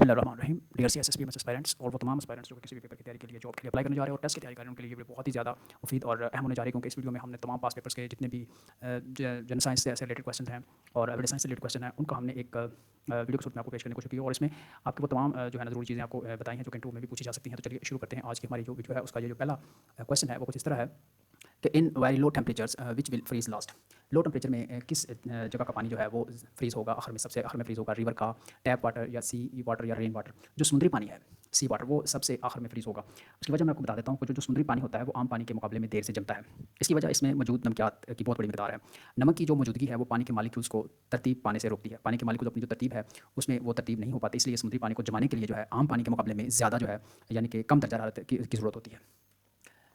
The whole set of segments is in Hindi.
बिस्मिल्लाहिर्रहमानिर्रहीम। डियर सीएसएसपी एस्पायरेंट्स और वो तमाम एस्पायरेंट्स जो किसी भी पेपर की तैयारी के लिए जॉब के लिए अप्लाई करने जा रहे हैं और टेस्ट की तैयारी कर रहे हैं, उनके लिए ये वीडियो बहुत ही ज़्यादा मुफीद और अहम होने जा रही है, क्योंकि इस वीडियो में हमने तमाम पास पेपर्स के जितने भी जन साइंस से रिलेटेड क्वेश्चन हैं और एवरेज साइंस से रिलेटेड क्वेश्चन हैं, उनका हमने एक वीडियो के सूट में आपको पेश करने की कोशिश की और इसमें आपको वो तमाम जो है ना ज़रूरी चीज़ें आपको बताई हैं जो कि इंटरव्यू में भी पूछी जा सकती हैं। तो चलिए शुरू करते हैं। आज की हमारी जो वीडियो है उसका ये जो पहला क्वेश्चन है वो कुछ इस तरह है कि in very low temperatures which will freeze last. Low temperature में किस जगह का पानी जो है वो फ्रीज़ होगा, आखिर में सबसे आखिर में फ्रीज़ होगा। रिवर का, टैप वाटर या सी वाटर या रेन वाटर। जो समुद्री पानी है सी वाटर वो सबसे आखिर में फ्रीज़ होगा। उसकी वजह मैं आपको बता देता हूँ कि जो समुद्री पानी होता है वो आम पानी के मुकाबले में देर से जमता है। इसकी वजह इसमें मौजूद नमकियात की बहुत बड़ी मकदार है। नमक की जो मौजूदगी है वो पानी के मालिक्यूल्स को तरतीब पाने से रोकती है। पानी के मालिक्यूल अपनी जो तरतीब है उसमें वो तरतीब नहीं हो पाती, इसलिए समुद्री पानी को जमाने के लिए जो है आम पानी के मुकाबले में ज़्यादा जो है यानी कि कम दर्जा हरारत की ज़रूरत होती है।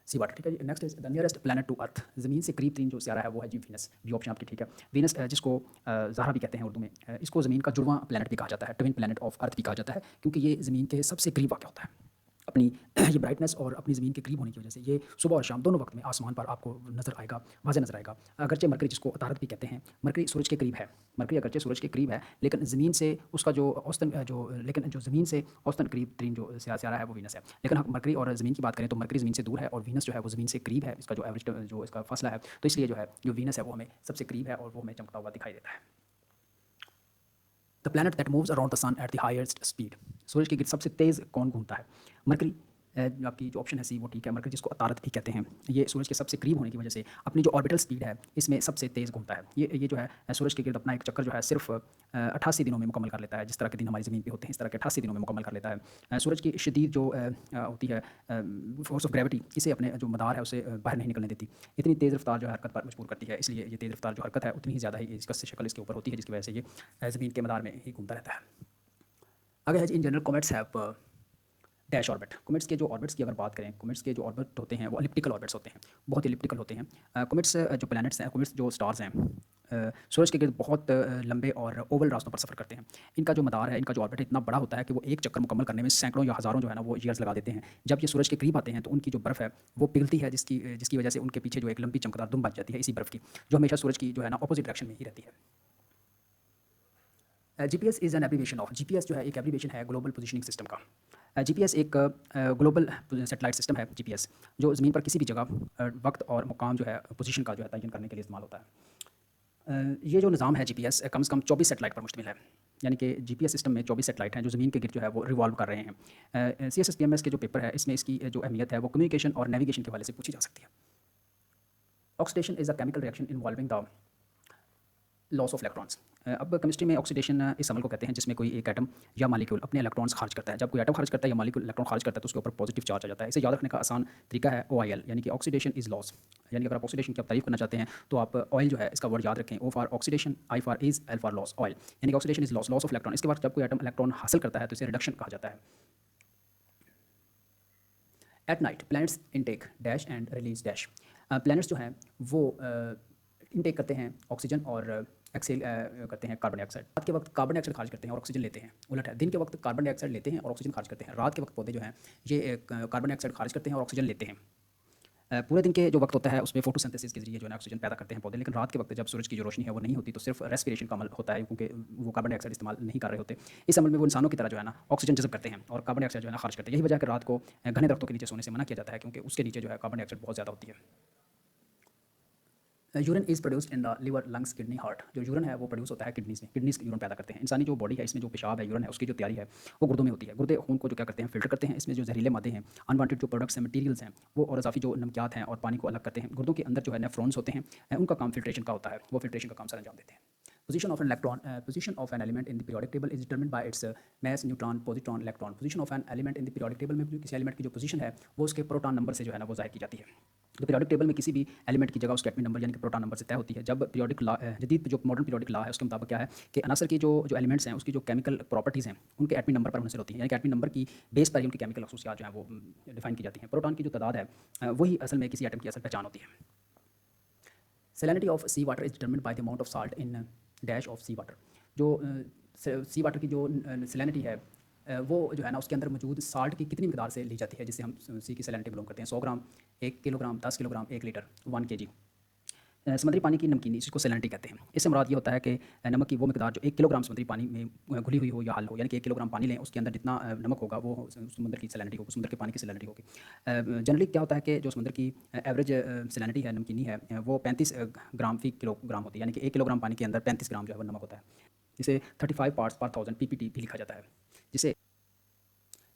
सी वाटर, ठीक है जी। Next is the nearest planet to Earth. ज़मीन से करीब तीन जो सियारा है वो है जी वीनस। बी ऑप्शन आपकी ठीक है। वीनस जिसको ज़हरा भी कहते हैं उर्दू में, इसको ज़मीन का जुड़वां प्लैनेट भी कहा जाता है, ट्विन प्लैनेट ऑफ अर्थ भी कहा जाता है, क्योंकि ये ज़मीन के सबसे करीब वाक़ होता है। अपनी ये ब्राइटनेस और अपनी ज़मीन के करीब होने की वजह से ये सुबह और शाम दोनों वक्त में आसमान पर आपको नज़र आएगा, वाज़े नज़र आएगा। अगरचे मरकरी जिसको अतारत भी कहते हैं, मरकरी सूरज के करीब है। मरकरी अगरचे सूरज के करीब है लेकिन ज़मीन से उसका जो औसतन जो ज़मीन से औसतन करीब तरीन जो सियारा है वो वीनस है। लेकिन हम मरकरी और ज़मीन की बात करें तो मरकरी ज़मीन से दूर है और वीनस जो है वो ज़मीन से करीब है। इसका जो एवरेज जो इसका फासला है, तो इसलिए जो है जो वीनस है वो हमें सबसे करीब है और वो हमें चमकता हुआ दिखाई देता है। The planet that moves around the sun at the highest speed. सूरज के गिर्द सबसे तेज़ कौन घूमता है? मरकरी। आपकी जो ऑप्शन है सी वो ठीक है। मरकरी जिसको अतारत भी कहते हैं, ये सूरज के सबसे करीब होने की वजह से अपनी जो ऑर्बिटल स्पीड है इसमें सबसे तेज़ घूमता है। ये जो है सूरज के गिर्द अपना एक चक्कर जो है सिर्फ 88 दिनों में मुकम्मल कर लेता है। जिस तरह के दिन हमारी ज़मीन पे होते हैं इस तरह के 88 दिनों में मुकम्मल कर लेता है। सूरज की शदीद जो होती है फोर्स ऑफ ग्रेविटी इसे अपने जो मदार है उसे बाहर नहीं निकलने देती। इतनी तेज़ रफ्तार जो है हरकत पर मजबूर करती है, इसलिए ये तेज़ रफ्तार जो हरकत है उतनी ही ज़्यादा ही इसका शक्ल इसके ऊपर होती है, जिसकी वजह से ये ज़मीन के मदार में ही घूमता रहता है। आगे है जी, in general comets have dash orbit. Comets के जो ऑर्बिट्स की अगर बात करें, कॉमेट्स के जो ऑर्बिट होते हैं वो एलिप्टिकल ऑर्बिट्स होते हैं, बहुत एलिप्टिकल होते हैं। कॉमेट्स जो प्लैनेट्स हैं, कॉमेट्स जो स्टार्स हैं, सूरज के गिर्द बहुत लंबे और ओवल रास्तों पर सफ़र करते हैं। इनका जो मदार है, इनका जो ऑर्बिट इतना बड़ा होता है कि वो एक चक्कर मुकम्मल करने में सैकड़ों या हज़ारों जो है ना वो ईयर्स लगा देते हैं। जब ये सूरज के करीब आते हैं तो उनकी जो बर्फ़ है वो पिघलती है, जिसकी वजह से उनके पीछे जो एक लंबी चमकदार दुम बच जाती है इसी बर्फ़ की, जो हमेशा सूरज की जो है ना अपोजिट डायरेक्शन में ही रहती है। GPS is an abbreviation of. GPS जो है एक एब्रीविएशन है ग्लोबल पोजीशनिंग सिस्टम का। जीपीएस एक ग्लोबल सैटेलाइट सिस्टम है जीपीएस, जो ज़मीन पर किसी भी जगह वक्त और मुकाम जो है पोजीशन का जो है तयन करने के लिए इस्तेमाल होता है। ये जो निज़ाम है जीपीएस कम से कम 24 सैटेलाइट पर मुश्तमिल है, यानी कि जीपीएस सिस्टम में 24 सैटेलाइट हैं जो ज़मीन के गिर्द जो है वो रिवॉल्व कर रहे हैं। सीएसएसपीएमएस के जो पेपर है इसमें इसकी जो अहमियत है वो कम्युनिकेशन और नेविगेशन के हवाले से पूछी जा सकती है। Oxidation is a chemical reaction involving the loss of electrons. अब केमिस्ट्री में ऑक्सीडेशन इस अमल को कहते हैं जिसमें कोई एक एटम या मॉलिक्यूल अपने इलेक्ट्रॉन्स खारिज करता है। जब कोई एटम खारिज करता है या मॉलिक्यूल इलेक्ट्रॉन खारिज करता है तो उसके ऊपर पॉजिटिव चार्ज आ जाता है। इसे याद रखने का आसान तरीका है OIL, यानी कि ऑक्सीडेशन इज लॉस। यानी कि अगर आप ऑक्सीडेशन की आप तारीफ करना चाहते हैं तो आप ऑयल जो है इसका वर्ड याद रखें, O for oxidation, I for is, L for loss, oil. यानी कि oxidation is loss of electron. इसके बाद जब कोई एटम इलेक्ट्रॉन हासिल करता है तो इसे रिडक्शन कहा जाता है। At night planets intake dash and release dash. Planets जो हैं वो इनटेक करते हैं ऑक्सीजन और एक्सेल करते हैं कार्बन डाइऑक्साइड। रात के वक्त कार्बन डाइऑक्साइड खारिज करते हैं और ऑक्सीजन लेते हैं। उलट है, दिन के वक्त कार्बन डाइऑक्साइड लेते हैं और ऑक्सीजन खारिज करते हैं। रात के वक्त पौधे जो हैं ये कार्बन डाइऑक्साइड खारिज करते हैं और ऑक्सीजन लेते हैं। पूरे दिन के जो वक्त होता है उसमें फोटोसिंथेसिस के जरिए जो है ऑक्सीजन पैदा करते हैं पौधे, लेकिन रात के वक्त जब सूरज की जो रोशनी है वो नहीं होती तो सिर्फ रेस्पिरेशन का अमल होता है, क्योंकि वो कार्बन डाइऑक्साइड इस्तेमाल नहीं कर रहे होते। इस अमल में वो इंसानों की तरह जो है ना ऑक्सीजन जज़ब करते हैं और कार्बन डाइऑक्साइड जो है ना खारिज करते हैं। यही वजह है कि रात को घने दरख्तों के नीचे सोने से मना किया जाता है, क्योंकि उसके नीचे जो है कार्बन डाइऑक्साइड बहुत ज़्यादा होती है। Urine is produced in the liver, lungs, kidney, heart. जो यूरिन है वो प्रोड्यूस होता है किडनीज़ में, किडनीज़ यूरिन पैदा करते हैं। इंसानी जो बॉडी है इसमें जो पेशाब है, यूरिन है, उसकी जो तैयारी है वो गुर्दों में होती है। गुर्दे खून को जो क्या करते हैं फिल्टर करते हैं। इसमें जो जहरीले मादे हैं, अनवांटेड जो प्रोडक्ट्स हैं, मटीरियल्स हैं वो और इजाफी जो नमकियात हैं और पानी को अलग करते हैं। गुर्दों के अंदर जो है नेफ्रॉन्स होते हैं, उनका काम फिल्ट्रेशन का होता है, वो फिल्ट्रेशन का काम सर अंजाम देते हैं। Position of an electron, position of an element in the periodic table is determined by its mass, neutron, positron, electron. Position of an element in the periodic table में किसी एलिमेंट की जो पोजीशन है वो उसके प्रोटॉन नंबर से जो है ना वो ज़ाहिर की जाती है। तो पीरियोडिक टेबल में किसी भी एलिमेंट की जगह उसके एटॉमिक नंबर यानी कि प्रोटॉन नंबर से तय होती है। जब पीरियोडिक लॉ जदीद जो मॉडर्न पीरियोडिक लॉ है उसके मुताबिक क्या है कि अनासर की जो एलिमेंट्स हैं उसकी जो केमिकल प्रॉपर्टीज़ हैं उनके एटॉमिक नंबर पर मुनहसर होती हैं, यानी कि एटॉमिक नंबर की बेस पर ही उनकी केमिकल खसूसियात जो हैं वो डिफाइन की जाती हैं। प्रोटॉन की जो तादाद है वही असल में किसी एटम की असल पहचान होती है। Salinity of sea water is determined by the amount of salt in dash of sea water. जो सी वाटर की जो सैलिनिटी है वो जो है ना उसके अंदर मौजूद साल्ट की कितनी मकदार से ली जाती है, जिससे हम सी की सैलिनिटी बिलोंग करते हैं। 100 ग्राम, 1 किलोग्राम, 10 किलोग्राम, 1 लीटर, 1 kg। समुद्री पानी की नमकीनी जिसको सैलिनिटी कहते हैं। इससे मुराद ये होता है कि नमक की वो मिकदार जो 1 किलोग्राम समुद्री पानी में घुली हुई हो या हल हो, यानी कि 1 किलोग्राम पानी लें, उसके अंदर जितना नमक होगा वो समुद्र की सैलिनिटी होगी, समुद्र के पानी की सैलिनिटी होगी। जनरली क्या होता है कि जो समुद्र की एवरेज सैलिनिटी है, नमकीनी है, वो 35 ग्राम फी किलोग्राम होती है, यानी कि 1 किलोग्राम पानी के अंदर 35 ग्राम जो है वो नमक होता है, जिसे 35 पार्ट्स पर 1000 पीपीटी भी लिखा जाता है। जिसे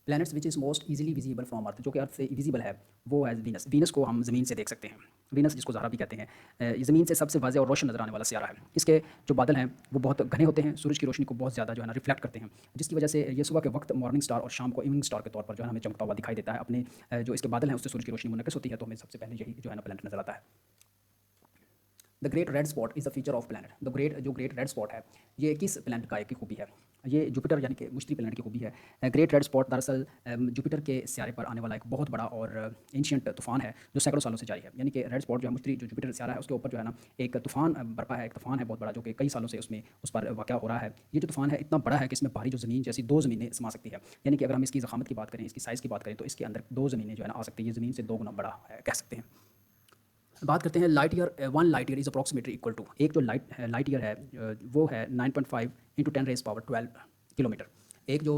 planets which is most easily visible from Earth, जो कि अर्थ से विजिबल है, वो है वीनस। वीनस को हम ज़मीन से देख सकते हैं, वीनस जिसको ज़ारा भी कहते हैं। ये ज़मीन से सबसे वाज़ेह और रोशन नज़र आने वाला सियारा है। इसके जो बादल हैं वो बहुत घने होते हैं, सूरज की रोशनी को बहुत ज़्यादा जो है ना रिफ्लेक्ट करते हैं, जिसकी वजह से ये सुबह के वक्त मॉर्निंग स्टार और शाम को इवनिंग स्टार के तौर पर जो है हमें चमकता हुआ दिखाई देता है। अपने जो इसके बादल हैं उससे सूरज की रोशनी मुनक्किस होती है, तो हमें सबसे पहले यही जो है ना प्लैनेट नज़र आता है। The great red spot is the feature of planet. The great red spot है, ये किस प्लैनेट का एक खूबी है? ये जुपिटर यानी कि मुश्तरी प्लैनेट की खूबी है। ग्रेट रेड स्पॉट दरअसल जुपिटर के सियारे पर आने वाला एक बहुत बड़ा और एंशियंट तूफान है जो सैकड़ों सालों से जारी है। यानी कि रेड स्पॉट जो है मुश्तरी जो जुपिटर सियारा है उसके ऊपर जो है ना एक तूफान बरपा है, एक तूफान है बहुत बड़ा जो कि कई सालों से उस पर वाक़या हो रहा है। ये जो तूफान है इतना बड़ा है कि इसमें भारी जो ज़मीन जैसी 2 ज़मीनें समा सकती है। यानी कि अगर हम इसकी ज़ख़ामत की बात करें, इसकी साइज़ की बात करें, तो इसके अंदर 2 ज़मीनें जो है ना आ सकती है। ये ज़मीन से 2 गुना बड़ा है कह सकते हैं। बात करते हैं light year. 1 light year is approximately equal to, एक जो लाइट ईयर है वो है 9.5 × 10⁻12 किलोमीटर। एक जो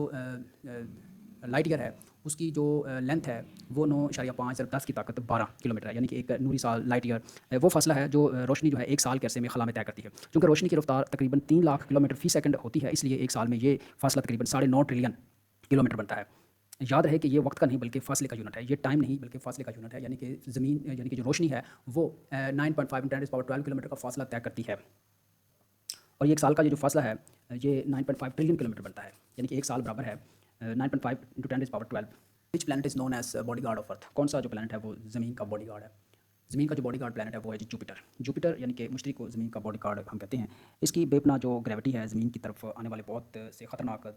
लाइट ईयर है उसकी जो लेंथ है वो 9.5 × 10 की ताकत 12 किलोमीटर है, यानी कि एक नूरी साल लाइट ईयर वो फासला है जो रोशनी जो है 1 साल के अरसे में खला में तय करती है। चूँकि रोशनी की रफ्तार तकरीबन 3 लाख किलोमीटर फ़ी सेकंड होती है, इसलिए 1 साल में ये फासला तकरीबन 9.5 ट्रिलियन किलोमीटर बनता है। याद रहे कि ये वक्त का नहीं बल्कि फासले का यूनिट है, ये टाइम नहीं बल्कि फासले का यूनिट है। यानी कि ज़मीन यानी कि जो रोशनी है वो 9.5 × 10⁻12 किलोमीटर का फासला तय करती है, और ये 1 साल का ये जो फासला है ये 9.5 ट्रिलियन किलोमीटर बनता है, यानी कि 1 साल बराबर है 9.5 × 10⁻12। Which planet is known as bodyguard of Earth? कौन सा जो प्लैनेट है वो ज़मीन का बॉडीगार्ड है? ज़मीन का जो बॉडीगार्ड प्लैनेट है वो है जी जुपिटर। जुपिटर यानी कि मुश्तरी को ज़मीन का बॉडीगार्ड हम कहते हैं। इसकी बेपनाह जो ग्रेविटी है, ज़मीन की तरफ आने वाले बहुत से ख़तरनाक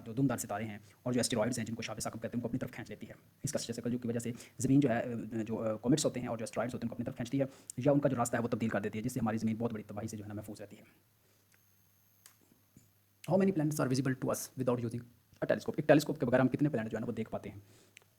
दुमदार सितारे हैं और जो एस्टेरॉइड्स हैं जिनको शाब साकब कहते हैं, उनको अपनी तरफ खींच लेती है। इसका शक्ल की वजह से ज़मीन जो है जो कॉमेट्स होते हैं और जो एस्टेरॉइड्स होते हैं उनको अपनी तरफ खींचती है, या उनका जो रास्ता है वो तब्दील कर देती है, जिससे हमारी ज़मीन बहुत बड़ी तबाही से जो है ना महफूज रहती है। How many planets are visible to us without using a telescope? एक टेलीस्कोप के बगैर हम कितने प्लैनेट जो है ना वो देख पाते हैं?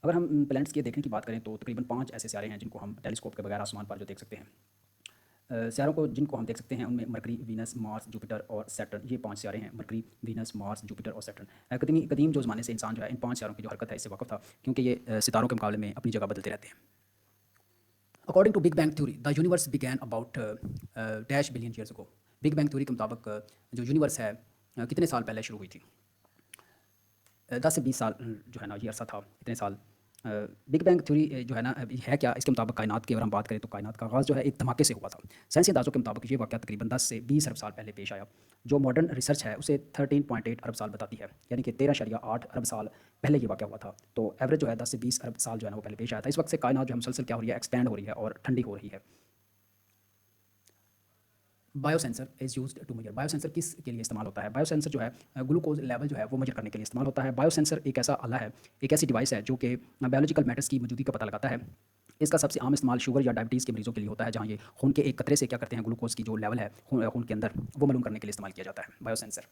अगर हम प्लैनेट्स के देखने की बात करें तो तकरीबन 5 ऐसे सियारे हैं जिनको हम टेलीस्कोप के बगैर आसमान पर जो देख सकते हैं। सियारों को जिनको हम देख सकते हैं उनमें मरकरी, वीनस, मार्स, जुपिटर और सैटर्न, ये 5 सियारे हैं। मरकरी, वीनस, मार्स, जुपिटर और सैटर्न। कदीम जो ज़माने से इंसान जो है इन 5 सियारों की जो हरकत है इससे वाक़फ़ था, क्योंकि ये सितारों के मुकाबले में अपनी जगह बदलते रहते हैं। According to big bang theory the universe began about dash billion years ago. Big bang theory के मुताबिक जो यूनिवर्स है कितने साल पहले शुरू हुई थी? 10 से 20 साल जो है ना ये अरसा था, इतने साल। बिग बैंग थ्योरी जो है ना है क्या? इसके मुताबिक कायनात की अगर हम बात करें तो कायनात का आगाज़ जो है एक धमाके से हुआ था। साइंसी अंदाज़ों के मुताबिक ये वाक़या तकरीबन 10 से 20 अरब साल पहले पेश आया। जो मॉडर्न रिसर्च है उसे 13.8 अरब साल बताती है, यानी कि 13.8 अरब साल पहले ये वाक़या हुआ था। तो एवरेज जो है 10 से 20 अरब साल जो है ना वो पहले पेश आया था। इस वक्त से कायनात जो है मुसलसल क्या हो रही है? एक्सपैंड हो रही है और ठंडी हो रही है। Biosensor is used to measure. Biosensor किस के लिए इस्तेमाल होता है? बायोसेंसर जो है ग्लूकोज लेवल जो है वो मेजर करने के लिए इस्तेमाल होता है। बायोसेंसर एक ऐसा आला है, एक ऐसी डिवाइस है जो कि बायोलॉजिकल मैटर्स की मौजूदगी का पता लगाता है। इसका सबसे आम इस्तेमाल शुगर या डायबिटीज़ के मरीजों के लिए होता है, जहाँ ये खून के एक कतरे से क्या करते हैं, ग्लूकोज की जो लेवल है खून के अंदर वो मालूम करने के लिए इस्तेमाल किया जाता है biosensor.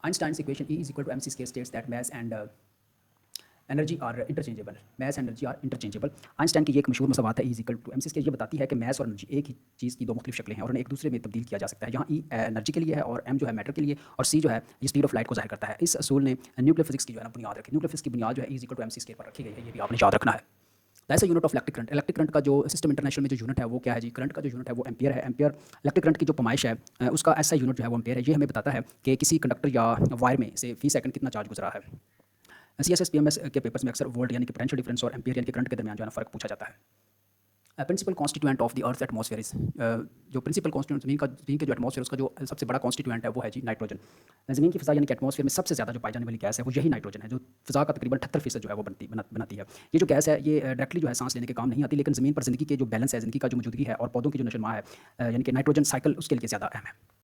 Einstein's equation E = mc square states that mass and energy are interchangeable. Mass and energy are interchangeable. Einstein की ये एक मशहूर मसवात है E = mc स्क्वायर। ये बताती है कि मैस और एनर्जी एक ही चीज़ की 2 मुख्तलिफ शक्लें हैं और उन्हें एक दूसरे में तब्दील किया जा सकता है। यहाँ E एनर्जी के लिए है और m जो है मैटर के लिए, और c जो है ये स्पीड ऑफ लाइट को ज़ाहिर करता है। इस असूल ने न्यूक्लियर फिजिक्स की जो है ना बुनियाद रखी। न्यूक्लियर फिजिक्स की बुनियाद जो है E = mc स्क्वायर पर रखी गई है, ये भी आपने याद रखना है। That's a unit of electric current. Electric current का जो सिस्टम इंटरनेशनल में जो यूनिट है वो क्या है जी? करंट का जो यूनिट है वो एम्पियर है। एम्पियर इलेक्ट्रिक करंट की जो पैमाइश है उसका ऐसा यूनिट जो है वो एम्पियर है। ये हमें बताता है कि किसी कंडक्टर या वायर में से फी सेकंड कितना चार्ज गुजरा है। CSS PMS के पेपर्स में अक्सर वोल्ट यानी कि पोटेंशियल डिफरेंस और एम्पियर यानी कि करंट के दरमियान जो है ना फ़र्क पूछा जाता है। Principal constituent of the earth atmosphere is, जो प्रिंसिपल कॉन्स्टिट्यूएंट ज़मीन के जो एटमॉस्फेयर उसका जो सबसे बड़ा कॉन्स्टिट्यूएंट है वो है जी नाइट्रोजन। ज़मीन की फ़िज़ा यानी कि एटमॉस्फेयर में सबसे ज़्यादा जो पाई जाने वाली गैस है वो यही नाइट्रोजन है, जो फ़िज़ा का तकरीबन 78% जो है वो बनाती है। ये जो गैस है ये डायरेक्टली जो है सांस लेने के काम नहीं आती, लेकिन ज़मीन पर ज़िंदगी के जो बैलेंस है, ज़िंदगी का जो मौजूदगी है और पौधों की जो नशोनुमा है यानी कि नाइट्रोजन साइकिल उसके लिए ज़्यादा अहम है।